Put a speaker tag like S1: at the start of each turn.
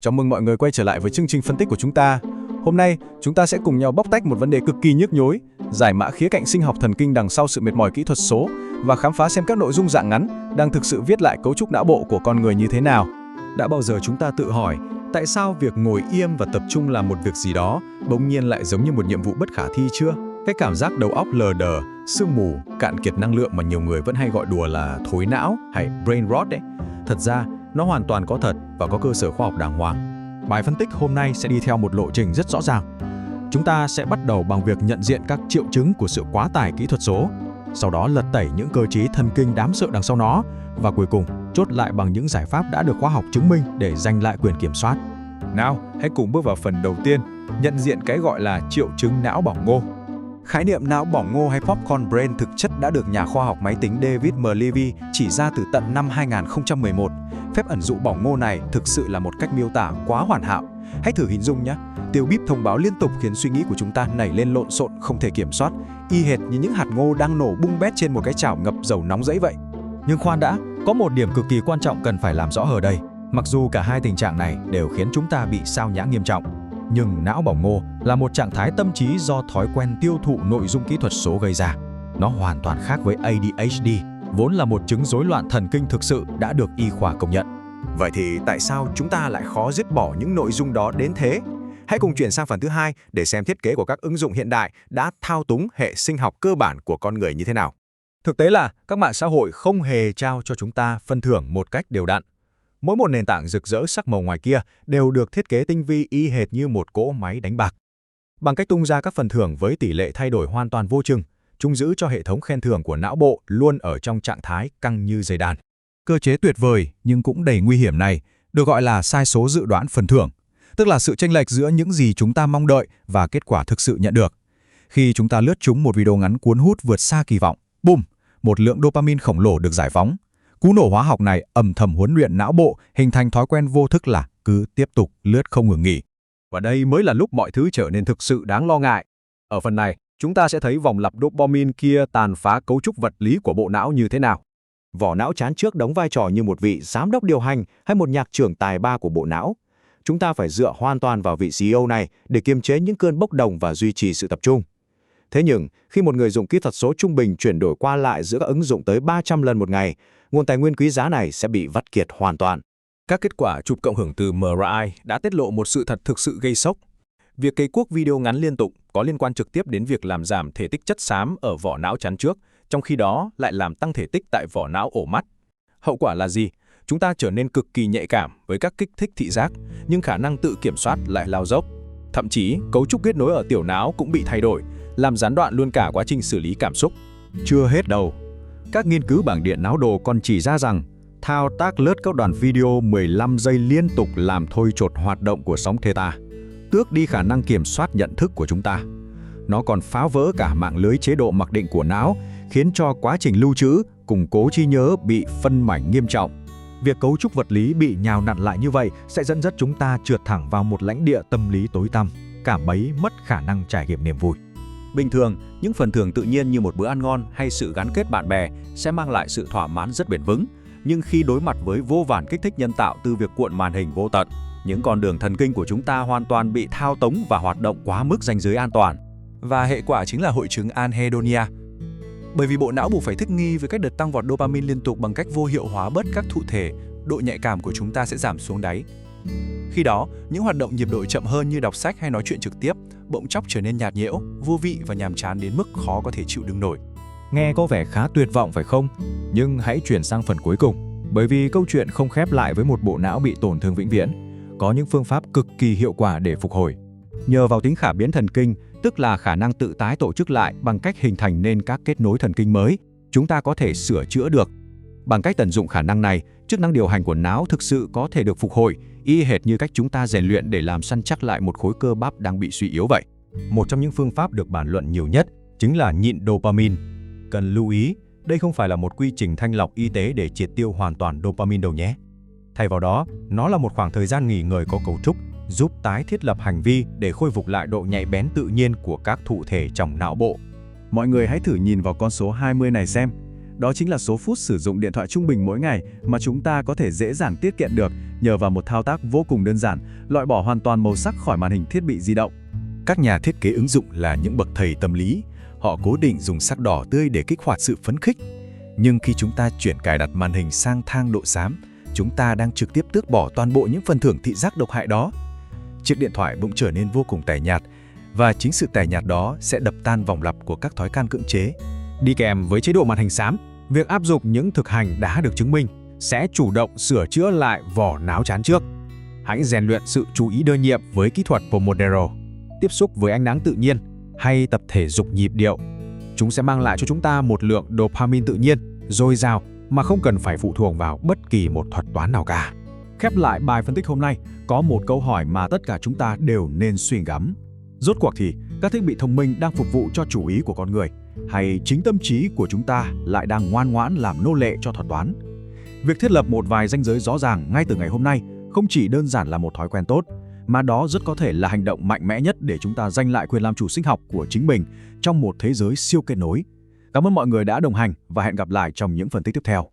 S1: Chào mừng mọi người quay trở lại với chương trình phân tích của chúng ta. Hôm nay, chúng ta sẽ cùng nhau bóc tách một vấn đề cực kỳ nhức nhối, giải mã khía cạnh sinh học thần kinh đằng sau sự mệt mỏi kỹ thuật số và khám phá xem các nội dung dạng ngắn đang thực sự viết lại cấu trúc não bộ của con người như thế nào.
S2: Đã bao giờ chúng ta tự hỏi, tại sao việc ngồi im và tập trung làm một việc gì đó bỗng nhiên lại giống như một nhiệm vụ bất khả thi chưa? Cái cảm giác đầu óc lờ đờ, sương mù, cạn kiệt năng lượng mà nhiều người vẫn hay gọi đùa là thối não hay brain rot đấy. Thật ra, nó hoàn toàn có thật và có cơ sở khoa học đàng hoàng. Bài phân tích hôm nay sẽ đi theo một lộ trình rất rõ ràng. Chúng ta sẽ bắt đầu bằng việc nhận diện các triệu chứng của sự quá tải kỹ thuật số, sau đó lật tẩy những cơ chế thần kinh đáng sợ đằng sau nó, và cuối cùng chốt lại bằng những giải pháp đã được khoa học chứng minh để giành lại quyền kiểm soát.
S1: Nào, hãy cùng bước vào phần đầu tiên, nhận diện cái gọi là triệu chứng não bỏng ngô.
S3: Khái niệm não bỏng ngô hay popcorn brain thực chất đã được nhà khoa học máy tính David M. Levy chỉ ra từ tận năm 2011. Phép ẩn dụ bỏng ngô này thực sự là một cách miêu tả quá hoàn hảo. Hãy thử hình dung nhé, tiêu bíp thông báo liên tục khiến suy nghĩ của chúng ta nảy lên lộn xộn không thể kiểm soát, y hệt như những hạt ngô đang nổ bung bét trên một cái chảo ngập dầu nóng rẫy vậy.
S2: Nhưng khoan đã, có một điểm cực kỳ quan trọng cần phải làm rõ ở đây. Mặc dù cả hai tình trạng này đều khiến chúng ta bị sao nhãng nghiêm trọng, nhưng não bỏng ngô là một trạng thái tâm trí do thói quen tiêu thụ nội dung kỹ thuật số gây ra. Nó hoàn toàn khác với ADHD, vốn là một chứng rối loạn thần kinh thực sự đã được y khoa công nhận.
S3: Vậy thì tại sao chúng ta lại khó dứt bỏ những nội dung đó đến thế? Hãy cùng chuyển sang phần thứ hai để xem thiết kế của các ứng dụng hiện đại đã thao túng hệ sinh học cơ bản của con người như thế nào.
S2: Thực tế là các mạng xã hội không hề trao cho chúng ta phân thưởng một cách đều đặn. Mỗi một nền tảng rực rỡ sắc màu ngoài kia đều được thiết kế tinh vi y hệt như một cỗ máy đánh bạc. Bằng cách tung ra các phần thưởng với tỷ lệ thay đổi hoàn toàn vô chừng, chúng giữ cho hệ thống khen thưởng của não bộ luôn ở trong trạng thái căng như dây đàn. Cơ chế tuyệt vời nhưng cũng đầy nguy hiểm này được gọi là sai số dự đoán phần thưởng, tức là sự chênh lệch giữa những gì chúng ta mong đợi và kết quả thực sự nhận được. Khi chúng ta lướt trúng một video ngắn cuốn hút vượt xa kỳ vọng, bùm, một lượng dopamine khổng lồ được giải phóng. Cú nổ hóa học này âm thầm huấn luyện não bộ hình thành thói quen vô thức là cứ tiếp tục lướt không ngừng nghỉ.
S1: Và đây mới là lúc mọi thứ trở nên thực sự đáng lo ngại. Ở phần này, chúng ta sẽ thấy vòng lặp dopamine kia tàn phá cấu trúc vật lý của bộ não như thế nào.
S3: Vỏ não trán trước đóng vai trò như một vị giám đốc điều hành hay một nhạc trưởng tài ba của bộ não. Chúng ta phải dựa hoàn toàn vào vị CEO này để kiềm chế những cơn bốc đồng và duy trì sự tập trung. Thế nhưng, khi một người dùng kỹ thuật số trung bình chuyển đổi qua lại giữa các ứng dụng tới 300 lần một ngày, nguồn tài nguyên quý giá này sẽ bị vắt kiệt hoàn toàn.
S1: Các kết quả chụp cộng hưởng từ MRI đã tiết lộ một sự thật thực sự gây sốc. Việc cấy cuốc video ngắn liên tục có liên quan trực tiếp đến việc làm giảm thể tích chất xám ở vỏ não trán trước, trong khi đó lại làm tăng thể tích tại vỏ não ổ mắt. Hậu quả là gì? Chúng ta trở nên cực kỳ nhạy cảm với các kích thích thị giác, nhưng khả năng tự kiểm soát lại lao dốc. Thậm chí, cấu trúc kết nối ở tiểu não cũng bị thay đổi, làm gián đoạn luôn cả quá trình xử lý cảm xúc.
S2: Chưa hết đâu. Các nghiên cứu bảng điện não đồ còn chỉ ra rằng thao tác lướt các đoạn video 15 giây liên tục làm thôi chột hoạt động của sóng theta, tước đi khả năng kiểm soát nhận thức của chúng ta. Nó còn phá vỡ cả mạng lưới chế độ mặc định của não, khiến cho quá trình lưu trữ, củng cố trí nhớ bị phân mảnh nghiêm trọng. Việc cấu trúc vật lý bị nhào nặn lại như vậy sẽ dẫn dắt chúng ta trượt thẳng vào một lãnh địa tâm lý tối tăm, cảm bấy mất khả năng trải nghiệm niềm vui.
S4: Bình thường, những phần thưởng tự nhiên như một bữa ăn ngon hay sự gắn kết bạn bè sẽ mang lại sự thỏa mãn rất bền vững. Nhưng khi đối mặt với vô vàn kích thích nhân tạo từ việc cuộn màn hình vô tận, những con đường thần kinh của chúng ta hoàn toàn bị thao túng và hoạt động quá mức ranh giới an toàn.
S5: Và hệ quả chính là hội chứng anhedonia. Bởi vì bộ não buộc phải thích nghi với cách đợt tăng vọt dopamine liên tục bằng cách vô hiệu hóa bớt các thụ thể, độ nhạy cảm của chúng ta sẽ giảm xuống đáy. Khi đó, những hoạt động nhịp độ chậm hơn như đọc sách hay nói chuyện trực tiếp bỗng chốc trở nên nhạt nhẽo, vô vị và nhàm chán đến mức khó có thể chịu đựng nổi.
S2: Nghe có vẻ khá tuyệt vọng phải không? Nhưng hãy chuyển sang phần cuối cùng, bởi vì câu chuyện không khép lại với một bộ não bị tổn thương vĩnh viễn. Có những phương pháp cực kỳ hiệu quả để phục hồi. Nhờ vào tính khả biến thần kinh, tức là khả năng tự tái tổ chức lại bằng cách hình thành nên các kết nối thần kinh mới, chúng ta có thể sửa chữa được. Bằng cách tận dụng khả năng này, chức năng điều hành của não thực sự có thể được phục hồi, y hệt như cách chúng ta rèn luyện để làm săn chắc lại một khối cơ bắp đang bị suy yếu vậy. Một trong những phương pháp được bàn luận nhiều nhất chính là nhịn dopamine. Cần lưu ý, đây không phải là một quy trình thanh lọc y tế để triệt tiêu hoàn toàn dopamine đâu nhé. Thay vào đó, nó là một khoảng thời gian nghỉ ngơi có cấu trúc, giúp tái thiết lập hành vi để khôi phục lại độ nhạy bén tự nhiên của các thụ thể trong não bộ.
S1: Mọi người hãy thử nhìn vào con số 20 này xem.
S3: Đó chính là số phút sử dụng điện thoại trung bình mỗi ngày mà chúng ta có thể dễ dàng tiết kiệm được nhờ vào một thao tác vô cùng đơn giản, loại bỏ hoàn toàn màu sắc khỏi màn hình thiết bị di động.
S6: Các nhà thiết kế ứng dụng là những bậc thầy tâm lý. Họ cố định dùng sắc đỏ tươi để kích hoạt sự phấn khích. Nhưng khi chúng ta chuyển cài đặt màn hình sang thang độ xám, chúng ta đang trực tiếp tước bỏ toàn bộ những phần thưởng thị giác độc hại đó. Chiếc điện thoại bỗng trở nên vô cùng tẻ nhạt, và chính sự tẻ nhạt đó sẽ đập tan vòng lặp của các thói quen cưỡng chế.
S2: Đi kèm với chế độ màn hình xám, việc áp dụng những thực hành đã được chứng minh sẽ chủ động sửa chữa lại vỏ não chán trước. Hãy rèn luyện sự chú ý đơn nhiệm với kỹ thuật Pomodoro, tiếp xúc với ánh nắng tự nhiên hay tập thể dục nhịp điệu. Chúng sẽ mang lại cho chúng ta một lượng dopamine tự nhiên, dồi dào mà không cần phải phụ thuộc vào bất kỳ một thuật toán nào cả. Khép lại bài phân tích hôm nay, có một câu hỏi mà tất cả chúng ta đều nên suy ngẫm. Rốt cuộc thì, các thiết bị thông minh đang phục vụ cho chủ ý của con người, hay chính tâm trí của chúng ta lại đang ngoan ngoãn làm nô lệ cho thuật toán? Việc thiết lập một vài ranh giới rõ ràng ngay từ ngày hôm nay không chỉ đơn giản là một thói quen tốt, mà đó rất có thể là hành động mạnh mẽ nhất để chúng ta giành lại quyền làm chủ sinh học của chính mình trong một thế giới siêu kết nối. Cảm ơn mọi người đã đồng hành và hẹn gặp lại trong những phân tích tiếp theo.